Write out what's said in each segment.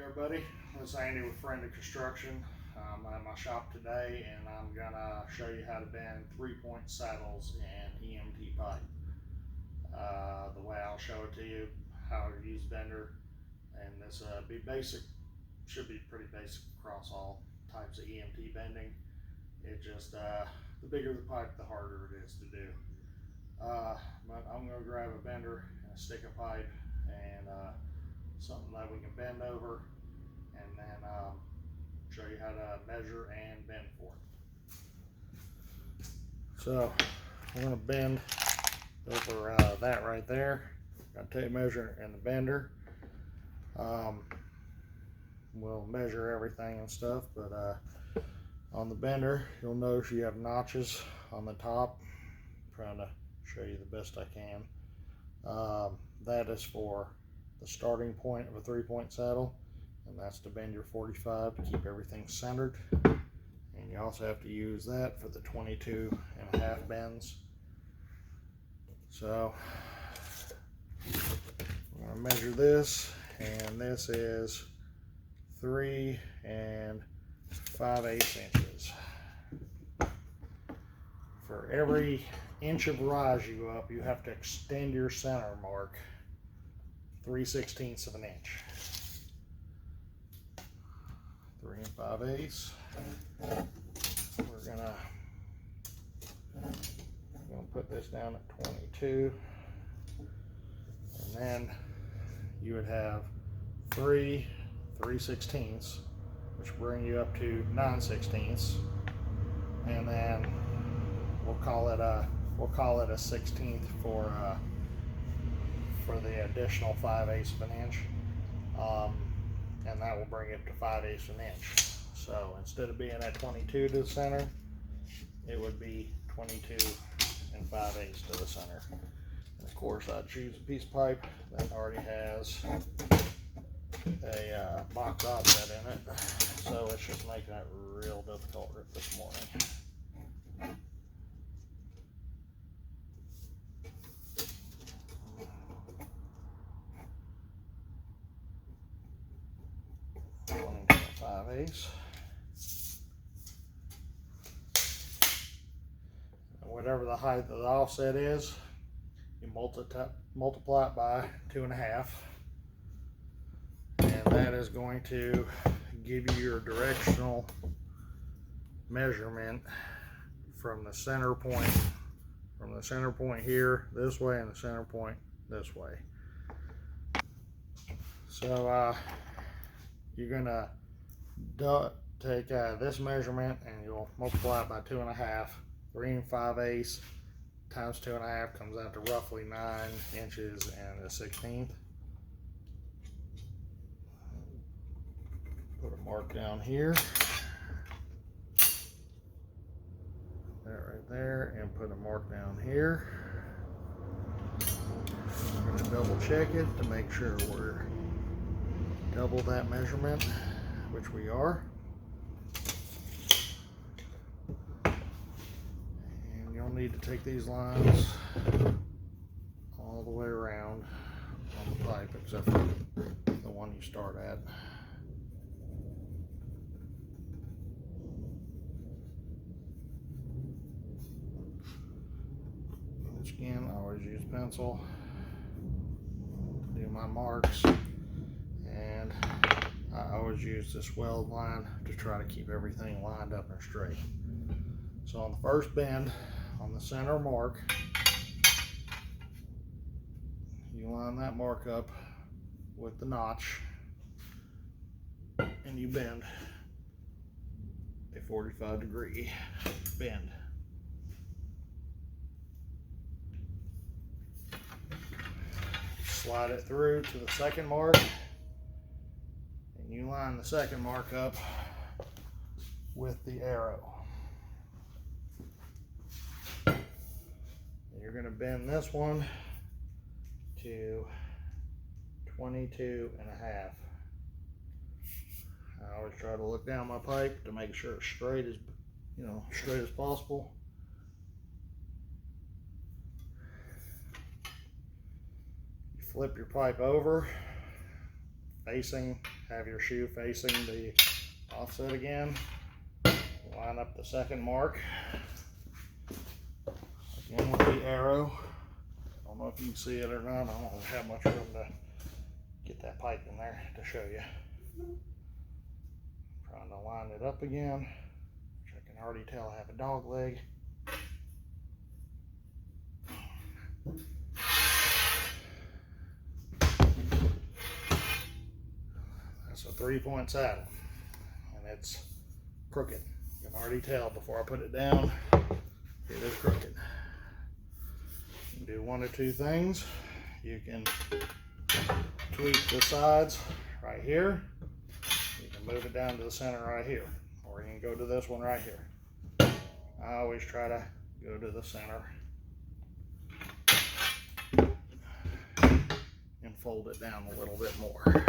everybody, this is Andy with Friendly Construction. I'm at my shop today and I'm gonna show you how to bend 3-point saddles in EMT pipe. The way I'll show it to you, how to use bender, and this be basic, should be pretty basic across all types of EMT bending. It just, the bigger the pipe, the harder it is to do. But I'm gonna grab a bender and a stick of pipe and something that we can bend over, and then show you how to measure and bend for it. So we're going to bend over that right there. Got tape measure and the bender. We'll measure everything and stuff, but on the bender you'll notice you have notches on the top. I'm trying to show you the best I can. That is for the starting point of a 3-point saddle, and that's to bend your 45 to keep everything centered. And you also have to use that for the 22.5 bends. So I'm going to measure this, and this is 3 5/8 inches. For every inch of rise you go up, you have to extend your center mark 3/16 of an inch. 3 5/8. We're gonna put this down at 22, and then you would have 3 3/16, which bring you up to 9/16, and then we'll call it a 1/16 for the additional 5/8 of an inch, and that will bring it to 5/8 of an inch. So instead of being at 22 to the center, it would be 22 5/8 to the center. And of course, I'd choose a piece of pipe that already has a box offset in it, so it's just making it real difficult this morning. Whatever the height of the offset is, you multiply it by 2.5, and that is going to give you your directional measurement from the center point here this way, and the center point this way. So you're gonna take this measurement and you'll multiply it by 2.5. 3 5/8 times 2.5 comes out to roughly 9 inches and 1/16. Put a mark down here, that right there, and put a mark down here. I'm going to double check it to make sure we're double that measurement, which we are. You'll need to take these lines all the way around on the pipe, except for the one you start at. Once again, I always use pencil to do my marks, and I always use this weld line to try to keep everything lined up and straight. So on the first bend, on the center mark, you line that mark up with the notch, and you bend a 45-degree bend. Slide it through to the second mark, and you line the second mark up with the arrow. You're going to bend this one to 22.5. I always try to look down my pipe to make sure it's straight as possible. You flip your pipe over facing have your shoe facing the offset again. Line up the second mark. Again with the arrow. I don't know if you can see it or not. I don't have much room to get that pipe in there to show you. Trying to line it up again, which I can already tell I have a dog leg. That's a 3-point saddle, and it's crooked. You can already tell before I put it down, it is crooked. You can do one of two things. You can tweak the sides right here. You can move it down to the center right here, or you can go to this one right here. I always try to go to the center and fold it down a little bit more.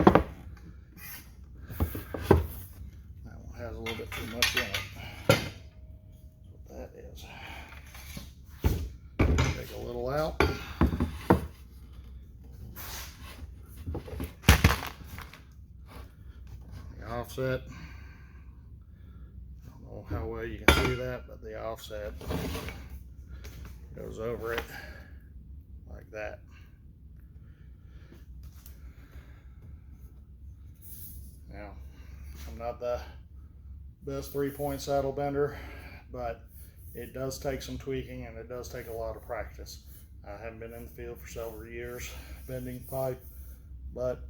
That one has a little bit too much in it. That's what that is. Take a little out. The offset, I don't know how well you can see that, but the offset goes over it like that. Now, I'm not the best 3-point saddle bender, but it does take some tweaking and it does take a lot of practice. I haven't been in the field for several years bending pipe, but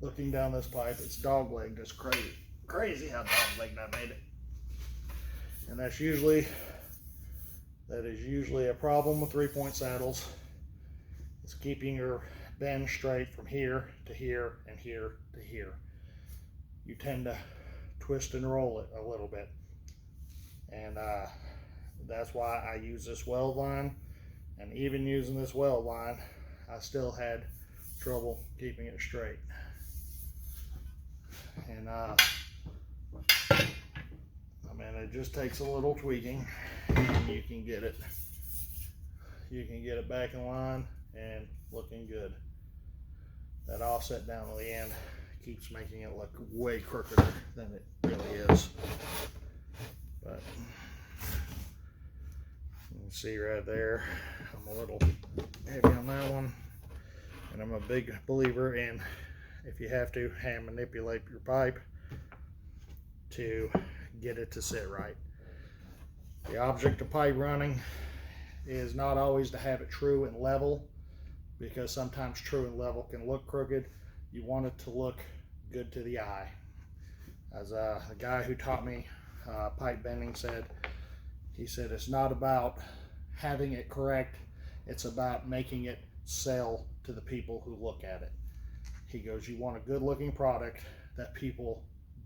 looking down this pipe, it's dog-legged. It's crazy how dog-legged I made it. And that is usually a problem with 3-point saddles. It's keeping your bend straight from here to here and here to here. You tend to twist and roll it a little bit, and that's why I use this weld line. And even using this weld line, I still had trouble keeping it straight. And I mean, it just takes a little tweaking, and you can get it back in line and looking good. That offset down to the end keeps making it look way crookeder than it really is. But you can see right there, I'm a little heavy on that one, and I'm a big believer in, if you have to, hand manipulate your pipe to get it to sit right. The object of pipe running is not always to have it true and level, because sometimes true and level can look crooked. You want it to look good to the eye. As a guy who taught me pipe bending said, he said, it's not about having it correct, it's about making it sell to the people who look at it. He goes, you want a good looking product that people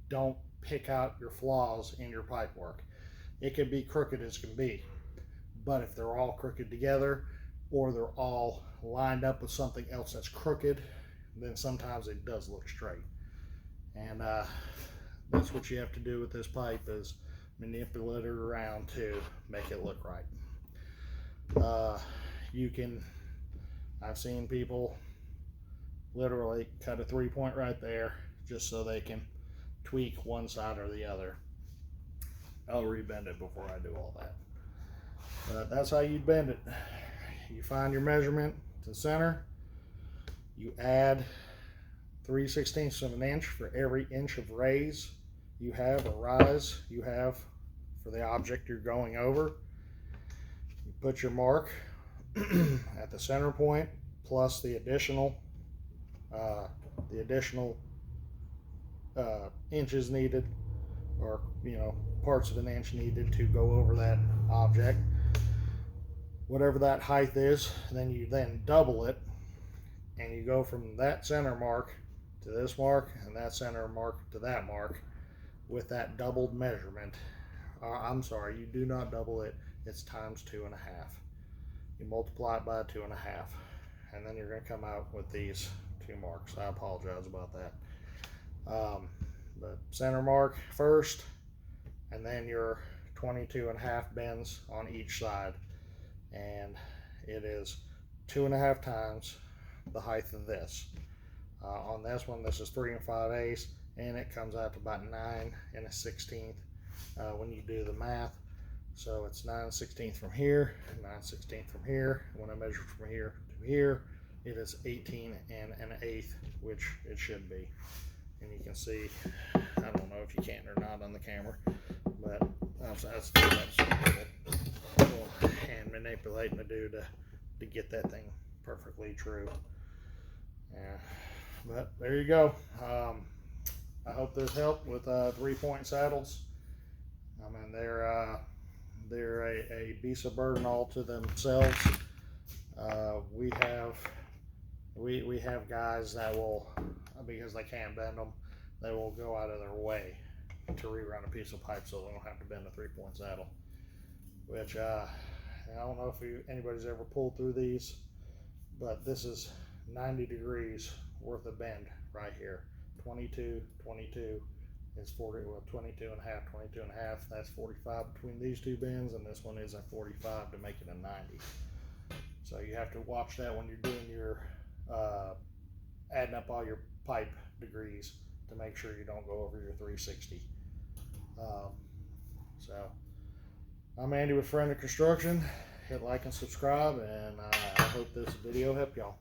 don't pick out your flaws in your pipe work. It can be crooked as can be, but if they're all crooked together, or they're all lined up with something else that's crooked, then sometimes it does look straight. And that's what you have to do with this pipe, is manipulate it around to make it look right. I've seen people literally cut a 3-point right there just so they can tweak one side or the other. I'll rebend it before I do all that. But that's how you bend it. You find your measurement to the center. You add 3/16 of an inch for every inch of raise you have, or rise you have, for the object you're going over. You put your mark at the center point, plus the additional inches needed, or parts of an inch needed to go over that object, whatever that height is. Then you double it, and you go from that center mark to this mark, and that center mark to that mark, with that doubled measurement. I'm sorry, you do not double it, it's times 2.5. You multiply it by 2.5, and then you're going to come out with these 2 marks. I apologize about that. But center mark first, and then your 22.5 bends on each side, and it is 2.5 times the height of this. On this one, this is 3 5/8, and it comes out to about 9 1/16 when you do the math. So it's 9 1/16 from here, 9 1/16 from here. When I measure from here to here, it is 18 1/8, which it should be. And you can see, I don't know if you can or not on the camera, but that's little hand manipulating to do to get that thing perfectly true. Yeah, but there you go. I hope this helped with 3-point saddles. I mean, they're a beast of burden all to themselves. We have guys that will, because they can't bend them, they will go out of their way to rerun a piece of pipe so they don't have to bend a 3-point saddle. Which I don't know if anybody's ever pulled through these, but this is 90 degrees worth of bend right here. 22 is 40, well, 22 and a half, 22 and a half. That's 45 between these two bends, and this one is a 45 to make it a 90. So you have to watch that when you're doing your adding up all your pipe degrees to make sure you don't go over your 360. So I'm Andy with Friend of Construction. Hit like and subscribe, and I hope this video helped y'all.